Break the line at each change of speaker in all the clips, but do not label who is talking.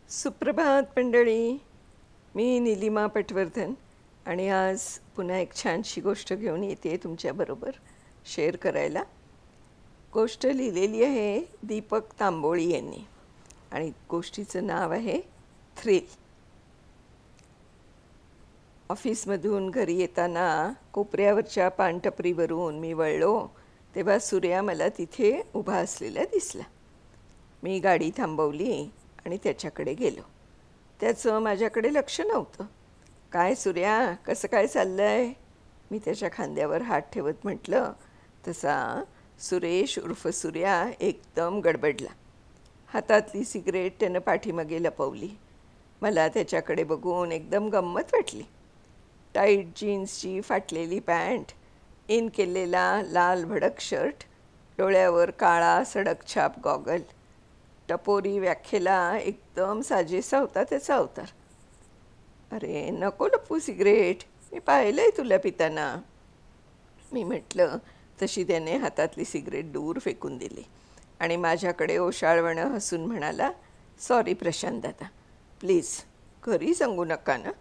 सुप्रभात मंडळी. मी नीलिमा पटवर्धन आणि आज पुन्हा एक छानशी गोष्ट घेऊन येते तुमच्याबरोबर शेअर करायला. गोष्ट लिहिलेली आहे दीपक तांबोळी यांनी आणि गोष्टीचं नाव आहे थ्रिल. ऑफिसमधून घरी येताना कोपऱ्यावरच्या पानटपरीवरून मी वळलो तेव्हा सूर्या मला तिथे उभा असलेला दिसला. मी गाडी थांबवली आणि त्याच्याकडे गेलो. त्याचं माझ्याकडे लक्ष नव्हतं. काय सूर्या, कसं काय चाललंय? मी त्याच्या खांद्यावर हात ठेवत म्हटलं. तसा सुरेश उर्फ सूर्या एकदम गडबडला. हातातली सिगरेट त्यानं पाठीमागे लपवली. मला त्याच्याकडे बघून एकदम गंमत वाटली. टाईट जीन्सची फाटलेली पॅन्ट, इन केलेला लाल भडक शर्ट, डोळ्यावर काळा सडकछाप गॉगल, टपोरी व्याख्येला एकदम साजेसा होता त्याचा अवतार. अरे नको लपू सिगरेट, मी पाहिलंय तुला पिताना, मी म्हटलं. तशी त्याने हातातली सिगरेट दूर फेकून दिली आणि माझ्याकडे ओशाळवणं हसून म्हणाला, सॉरी प्रशांत दादा, प्लीज घरी सांगू नका ना.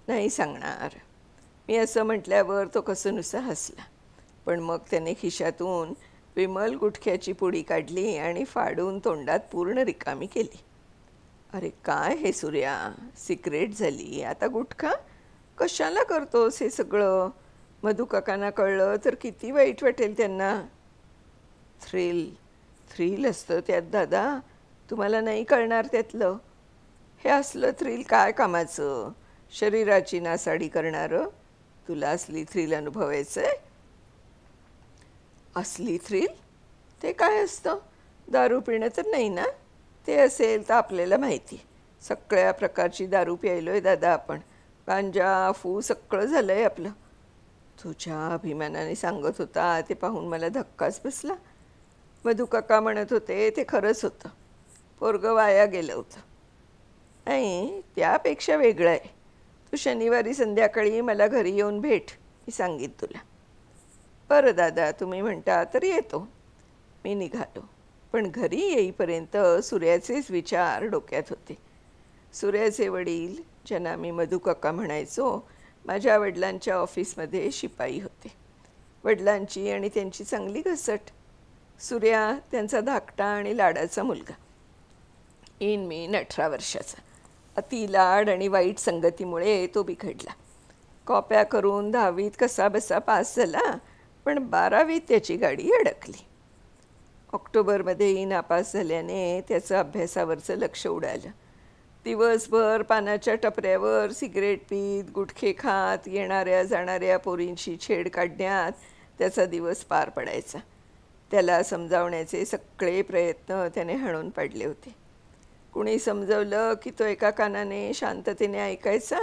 नाही सांगणार. मी असं म्हटल्यावर तो कसंनुसा हसला. पण मग त्याने खिशातून विमल गुटख्याची पुडी काढली आणि फाडून तोंडात पूर्ण रिकामी केली. अरे काय हे सूर्या, सिगरेट झाली, आता गुटखा? कशाला करतोस हे सगळं? मधू काकांना कळलं तर किती वाईट वाटेल त्यांना. थ्रिल थ्रिल असतं त्यात दादा, तुम्हाला नाही कळणार त्यातलं. हे असलं थ्रिल काय कामाचं? शरीराची नासाडी करणारं. तुला असली थ्रिल अनुभवायचं आहे? असली थ्रिल? ते काय असतं? दारू पिणं तर नाही ना? ते असेल तर आपल्याला माहिती. सगळ्या प्रकारची दारू प्यायलो आहे दादा आपण. गांजा अफू सगळं झालं आहे आपलं. तुझ्या अभिमानाने सांगत होता ते पाहून मला धक्काच बसला. मधू काका म्हणत होते ते खरंच होतं. पोरगं वाया गेलं होतं. नाही, त्यापेक्षा वेगळं आहे. तू शनिवारी संध्याकाळी मला घरी येऊन भेट, मी सांगीन तुला. बरं दादा, तुम्ही म्हणता तर येतो. मी निघालो. पण घरी येईपर्यंत सूर्याचेच विचार डोक्यात होते. सूर्याचे वडील, ज्यांना मी मधू काका म्हणायचो, माझ्या वडिलांच्या ऑफिसमध्ये शिपाई होते. वडिलांची आणि त्यांची चांगली घसट. सूर्या त्यांचा धाकटा आणि लाडाचा मुलगा. इन मी 18 वर्षाचा. अति लाड आणि वाईट संगतीमुळे तो बिघडला. कॉप्या करून 10वीत कसा बसा पास झाला, पण 12वीत त्याची गाडी अडकली. ऑक्टोबरमध्येही नापास झाल्याने त्याचं अभ्यासावरचं लक्ष उडालं. दिवसभर पानाच्या टपऱ्यावर सिगरेट पीत, गुटखे खात, येणाऱ्या जाणाऱ्या पोरींशी छेड काढण्यात त्याचा दिवस पार पडायचा. त्याला समजावण्याचे सगळे प्रयत्न त्याने हाणून पाडले होते. कुणी समजवलं की तो एका कानाने शांततेने ऐकायचा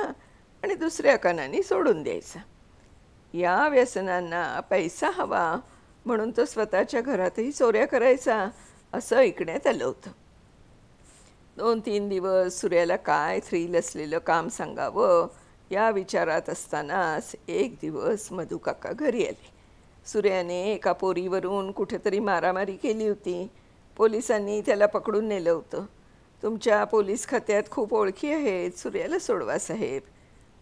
आणि दुसऱ्या कानाने सोडून द्यायचा. या व्यसनांना पैसा हवा म्हणून तो स्वतःच्या घरातही चोऱ्या करायचा, असं ऐकण्यात आलं होतं. 2-3 दिवस सूर्याला काय थ्रिल असलेलं काम सांगावं या विचारात असतानाच एक दिवस मधू काका घरी आले. सूर्याने एका पोरीवरून कुठेतरी मारामारी केली होती. पोलिसांनी त्याला पकडून नेलं होतं. तुमच्या पोलीस खात्यात खूप ओळखी आहेत, सूर्याला सोडवा साहेब,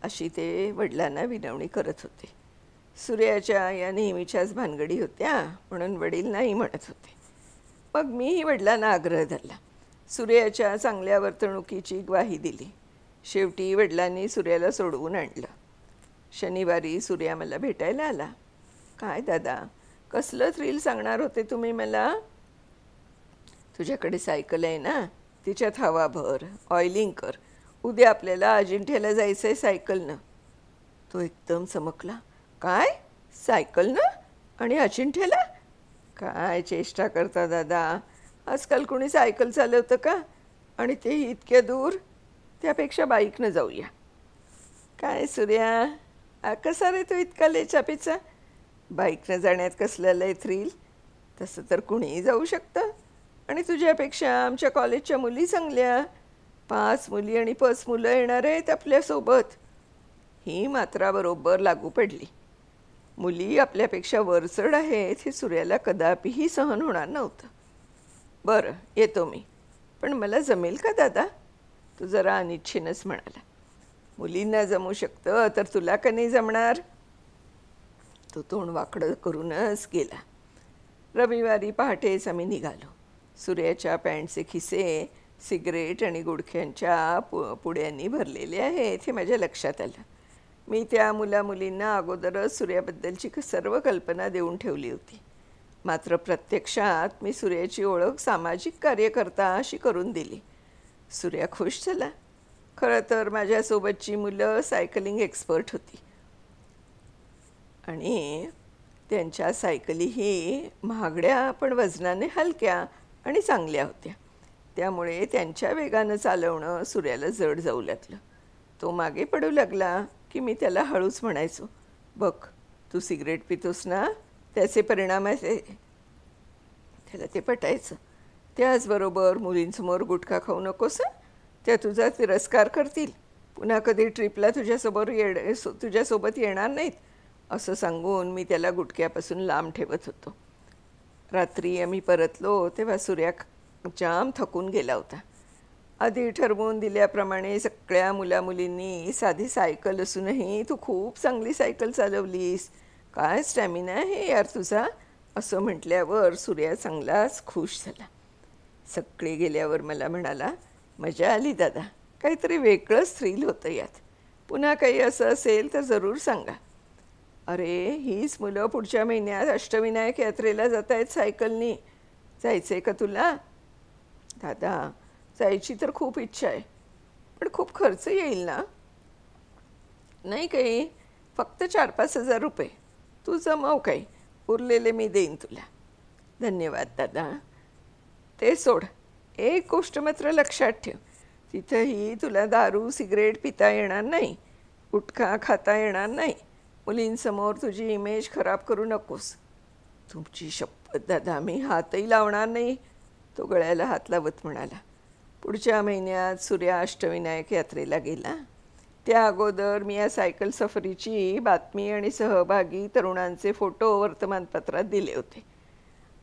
अशी ते वडिलांना विनवणी करत होते. सूर्याच्या या नेहमीच्याच भानगडी होत्या म्हणून वडील नाही म्हणत होते. मग मीही वडिलांना आग्रह धरला. सूर्याच्या चांगल्या वर्तणुकीची ग्वाही दिली. शेवटी वडिलांनी सूर्याला सोडवून आणलं. शनिवारी सूर्या मला भेटायला आला. काय दादा, कसलं थ्रिल सांगणार होते तुम्ही मला? तुझ्याकडे सायकल आहे ना, तिच्यात हवा भर, ऑइलिंग कर. उद्या आपल्याला अजिंठ्याला जायचं आहे सायकलनं. तो एकदम चमकला. काय, सायकलनं आणि अजिंठ्याला? काय चेष्टा करता दादा, आजकाल कोणी सायकल चालवतं का? आणि तेही इतक्या दूर. त्यापेक्षा बाईकनं जाऊया. काय सूर्या, कसा रे तो इतका लेचापेचा? बाईकनं जाण्यात कसलं लय थ्रिल? तसं तर कुणीही जाऊ शकतं. आणि तुझ्यापेक्षा आमच्या कॉलेजच्या मुली चांगल्या. 5 मुली आणि 5 मुलं येणार आहेत आपल्यासोबत. ही मात्रा बरोबर लागू पडली. मुली आपल्यापेक्षा वरचढ आहेत हे सूर्याला कदापिही सहन होणार नव्हतं. बरं, येतो मी. पण मला जमेल का दादा? तो जरा अनिच्छेनंच म्हणाला. मुलींना जमू शकतं तर तुला का नाही जमणार? तो तोंड वाकडं करूनच गेला. रविवारी पहाटेच आम्ही निघालो. सूर्याच्या पॅन्टचे खिसे सिगरेट आणि गुडख्यांच्या पुड्यांनी भरलेले आहेत हे माझ्या लक्षात आलं. मी त्या मुलामुलींना अगोदरच सूर्याबद्दलची सर्व कल्पना देऊन ठेवली होती. मात्र प्रत्यक्षात मी सूर्याची ओळख सामाजिक कार्यकर्ता अशी करून दिली. सूर्या खुश झाला. खरं तर माझ्यासोबतची मुलं सायकलिंग एक्सपर्ट होती आणि त्यांच्या सायकलीही महागड्या पण वजनाने हलक्या आणि चांगल्या होत्या. त्यामुळे त्यांच्या वेगानं चालवणं सूर्याला जड जाऊ लागलं. तो मागे पडू लागला की मी त्याला हळूच म्हणायचो, बघ तू सिगरेट पितोस ना, त्याचे परिणाम आहे. त्याला ते पटायचं. त्याचबरोबर मुलींसमोर गुटखा खाऊ नकोस, त्या तुझा तिरस्कार करतील, पुन्हा कधी ट्रिपला तुझ्यासोबत येणार नाहीत असं सांगून मी त्याला गुटख्यापासून लांब ठेवत होतो. रात्री आम्ही परतलो तेव्हा सूर्या जाम थकून गेला होता. आधी ठरवून दिल्याप्रमाणे सगळ्या मुलामुलींनी साधी सायकल असूनही तू खूप चांगली सायकल चालवलीस, काय स्टॅमिना आहे यार तुझा, असं म्हटल्यावर सूर्या चांगलाच खुश झाला. सगळे गेल्यावर मला म्हणाला, मजा आली दादा, काहीतरी वेगळंच थ्रिल होतं यात, पुन्हा काही असं असेल तर जरूर सांगा. अरे हीच मुलं पुढच्या महिन्यात अष्टविनायक यात्रेला जात आहेत सायकलनी, जायचं आहे का तुला? दादा जायची तर खूप इच्छा आहे, पण खूप खर्च येईल ना? नाही काही, फक्त 4-5 हजार रुपये. तू जमव काही, उरलेले मी देईन तुला. धन्यवाद दादा. ते सोड, एक गोष्ट मात्र लक्षात ठेव, तिथंही तुला दारू सिगरेट पिता येणार नाही, गुटखा खाता येणार नाही. मुलींसमोर तुझी इमेज खराब करू नकोस. तुमची शपथ दादा, मी हातही लावणार नाही, तो गळ्याला हात लावत म्हणाला. पुढच्या महिन्यात सूर्या अष्टविनायक यात्रेला गेला. त्या अगोदर मी या सायकल सफरीची बातमी आणि सहभागी तरुणांचे फोटो वर्तमानपत्रात दिले होते.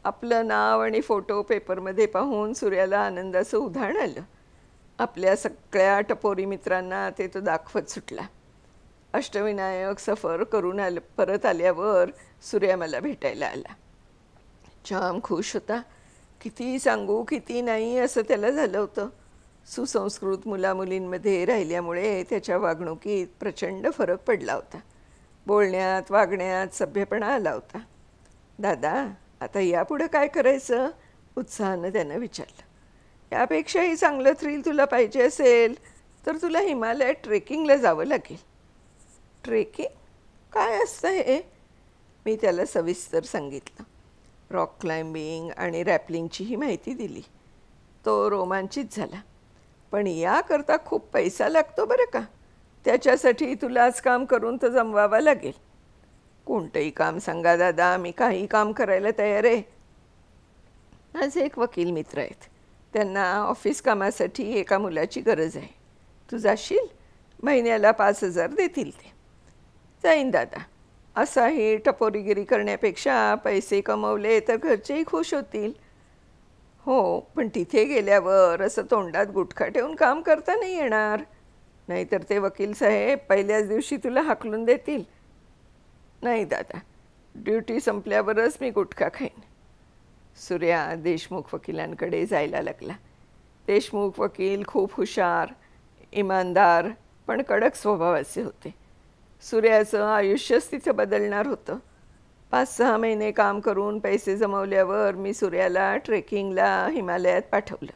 आपलं नाव आणि फोटो पेपरमध्ये पाहून सूर्याला आनंदाचं उधाण आलं. आपल्या सगळ्या टपोरी मित्रांना ते तो दाखवत सुटला. अष्टविनायक सफर करून परत आल्यावर सूर्या मला भेटायला आला. जाम खुश होता. किती सांगू किती नाही असं त्याला झालं होतं. सुसंस्कृत मुलामुलींमध्ये राहिल्यामुळे त्याच्या वागणुकीत प्रचंड फरक पडला होता. बोलण्यात वागण्यात सभ्यपणा आला होता. दादा आता यापुढं काय करायचं, उत्साहानं त्यानं विचारलं. यापेक्षाही चांगलं थ्रिल तुला पाहिजे असेल तर तुला हिमालयात ट्रेकिंगला जावं लागेल. ट्रेकिंग काय असतं हे? मी त्याला सविस्तर सांगितलं. रॉक क्लाइम्बिंग आणि रॅपलिंगचीही माहिती दिली. तो रोमांचित झाला. पण याकरता खूप पैसा लागतो बरं का, त्याच्यासाठी तुलाच काम करून तर जमवावं लागेल. कोणतंही काम सांगा दादा, मी काही काम करायला तयार आहे. माझे एक वकील मित्र आहेत, त्यांना ऑफिस कामासाठी एका मुलाची गरज आहे. तू जाशील? महिन्याला 5,000 देतील ते. जाईन दादा. असाही टपोरीगिरी करण्यापेक्षा पैसे कमवले तर घरचेही खुश होतील. हो, पण तिथे गेल्यावर असं तोंडात गुटखा ठेवून काम करता नाही येणार, नाहीतर ते वकील साहेब पहिल्याच दिवशी तुला हाकलून देतील. नाही दादा, ड्युटी संपल्यावरच मी गुटखा खाईन. सूर्या देशमुख वकिलांकडे जायला लागला. देशमुख वकील खूप हुशार, इमानदार पण कडक स्वभावाचे होते. सूर्याचं आयुष्यच तिथं बदलणार होतं. 5-6 महिने काम करून पैसे जमवल्यावर मी सूर्याला ट्रेकिंगला हिमालयात पाठवलं.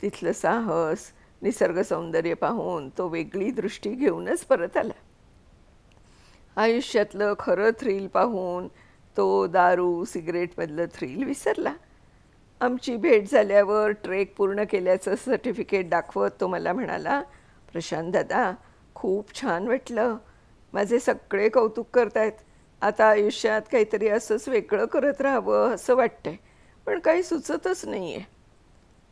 तिथलं साहस निसर्ग सौंदर्य पाहून तो वेगळी दृष्टी घेऊनच परत आला. आयुष्यातलं खरं थ्रिल पाहून तो दारू सिगरेटमधलं थ्रिल विसरला. आमची भेट झाल्यावर ट्रेक पूर्ण केल्याचं सर्टिफिकेट दाखवत तो मला म्हणाला, प्रशांत दादा खूप छान वाटलं, माझे सगळे कौतुक करतायत. आता आयुष्यात काहीतरी असंच वेगळं करत राहावं असं वाटतंय, पण काही सुचतच नाही आहे.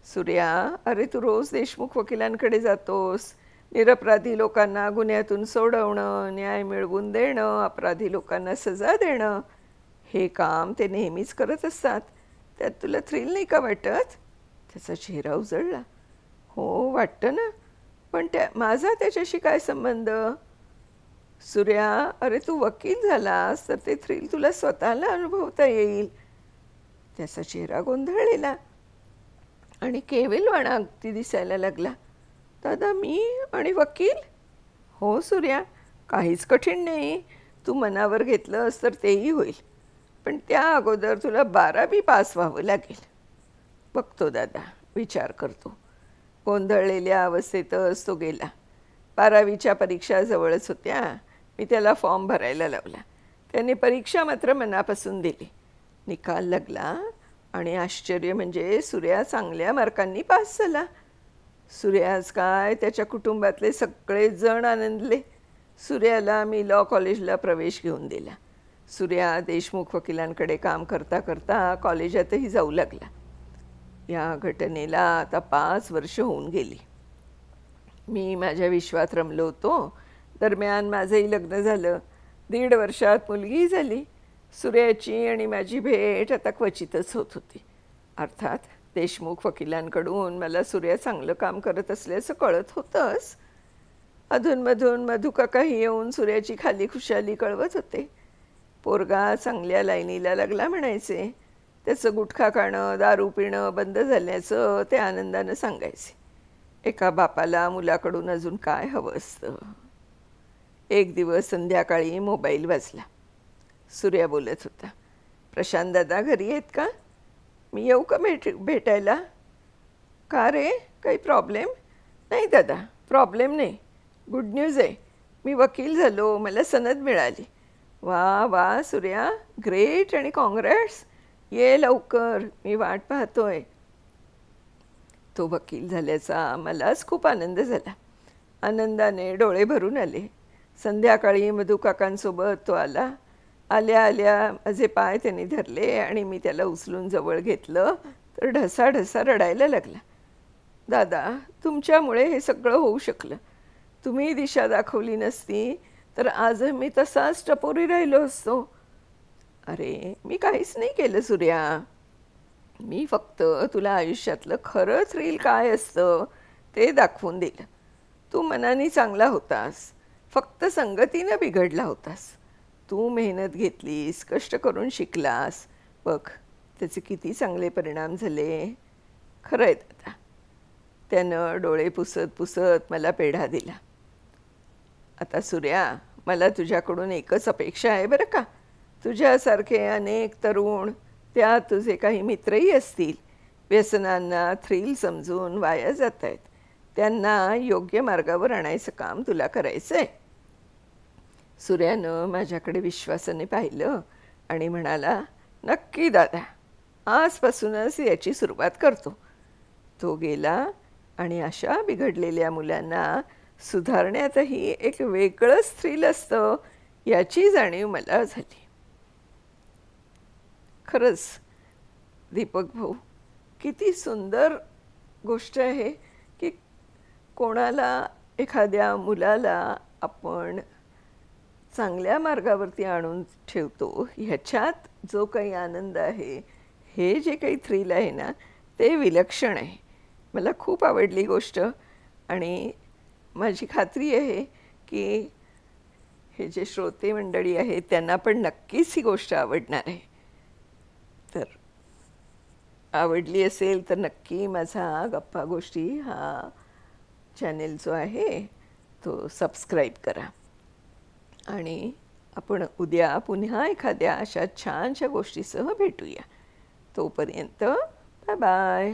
सूर्या, अरे तू रोज देशमुख वकिलांकडे जातोस, निरपराधी लोकांना गुन्ह्यातून सोडवणं, न्याय मिळवून देणं, अपराधी लोकांना सजा देणं, हे काम ते नेहमीच करत असतात. त्यात तुला थ्रिल नाही का वाटत? त्याचा चेहरा उजळला. हो वाटतं ना, पण माझा त्याच्याशी काय संबंध? सूर्या, अरे तू वकील झालास तर ते थ्रिल तुला स्वतःला अनुभवता येईल. त्याचा चेहरा गोंधळलेला आणि केविलवाणा अगदी दिसायला लागला. दादा, मी आणि वकील? हो सूर्या, काहीच कठीण नाही. तू मनावर घेतलंस तर तेही होईल. पण त्या अगोदर तुला 12वी पास व्हावं लागेल. बघतो दादा, विचार करतो. गोंधळलेल्या अवस्थेतच तो गेला. 12वीच्या परीक्षा जवळच होत्या. मी त्याला फॉर्म भरायला लावला. त्याने परीक्षा मात्र मनापासून दिली. निकाल लागला आणि आश्चर्य म्हणजे सूर्या चांगल्या मार्कांनी पास झाला. सूर्याच काय, त्याच्या कुटुंबातले सगळेच जण आनंदले. सूर्याला मी लॉ कॉलेजला प्रवेश घेऊन दिला. सूर्या देशमुख वकिलांकडे काम करता करता कॉलेजातही जाऊ लागला. या घटनेला आता 5 वर्ष होऊन गेली. मी माझ्या विश्वात रमलो होतो. दरम्यान माझंही लग्न झालं. 1.5 वर्षात मुलगीही झाली. सूर्याची आणि माझी भेट आता क्वचितच होत होती. अर्थात देशमुख वकिलांकडून मला सूर्या चांगलं काम करत असल्याचं कळत होतंच. अधूनमधून मधुकाकाही येऊन सूर्याची खाली खुशाली कळवत होते. पोरगा चांगल्या लाईनीला लागला म्हणायचे. त्याचं गुटखा खाणं, दारू पिणं बंद झाल्याचं ते आनंदानं सांगायचे. एका बापाला मुलाकडून अजून काय हवं असतं. एक दिवस संध्याकाळी मोबाईल वाजला. सूर्या बोलत होता. प्रशांत दादा घरी आहेत का? मी येऊ का भेटायला? का रे, काही प्रॉब्लेम? नाही दादा, प्रॉब्लेम नाही. गुड न्यूज आहे. मी वकील झालो, मला सनद मिळाली. वा वा सूर्या, ग्रेट आणि कॉंग्रॅट्स. ये लवकर, मी वाट पाहतोय. तो वकील झाल्याचा मलाच खूप आनंद झाला. आनंदाने डोळे भरून आले. संध्याकाळी मधुकाकांसोबत तो आला. आल्या आल्या माझे पाय त्यांनी धरले आणि मी त्याला उचलून जवळ घेतलं तर ढसाढसा रडायला लागला. दादा, तुमच्यामुळे हे सगळं होऊ शकलं. तुम्ही दिशा दाखवली नसती तर आज मी तसाच टपोरी राहिलो असतो. अरे, मी काहीच नाही केलं सूर्या. मी फक्त तुला आयुष्यातलं खरं थ्रिल काय असतं ते दाखवून दिलं. तू मनाने चांगला होतास, फक्त संगतीनं बिघडला होतास. तू मेहनत घेतलीस, कष्ट करून शिकलास. बघ त्याचे किती चांगले परिणाम झाले. खरं आहे दादा. त्यानं डोळे पुसत पुसत मला पेढा दिला. आता सूर्या, मला तुझ्याकडून एकच अपेक्षा आहे बरं का. तुझ्यासारखे अनेक तरुण, त्यात तुझे काही मित्रही असतील, व्यसनांना थ्रिल समजून वाया जात आहेत. त्यांना योग्य मार्गावर आणायचं काम तुला करायचं आहे. सूर्यानं माझ्याकडे विश्वासाने पाहिलं आणि म्हणाला, नक्की दादा, आजपासूनच याची सुरुवात करतो. तो गेला आणि अशा बिघडलेल्या मुलांना सुधारण्यातही एक वेगळंच थ्रिल असतं याची जाणीव मला झाली. खरंच दीपक भाऊ, किती सुंदर गोष्ट आहे की कोणाला, एखाद्या मुलाला आपण चांगल्या मार्गावरती आणून ठेवतो. ह्याच्यात जो काही आनंद आहे, हे जे काही थ्रिल आहे ना, ते विलक्षण आहे. मला खूप आवडली गोष्ट आणि माझी खात्री आहे की हे जे श्रोते मंडळी आहेत त्यांना पण नक्कीच ही गोष्ट आवडणार आहे. तर आवडली असेल तर नक्की माझा गप्पा गोष्टी हा चॅनेल जो आहे तो सबस्क्राईब करा. आणि आपण उद्या पुन्हा एखाद्या अशा छानशा गोष्टीसह भेटूया. तोपर्यंत बाय बाय.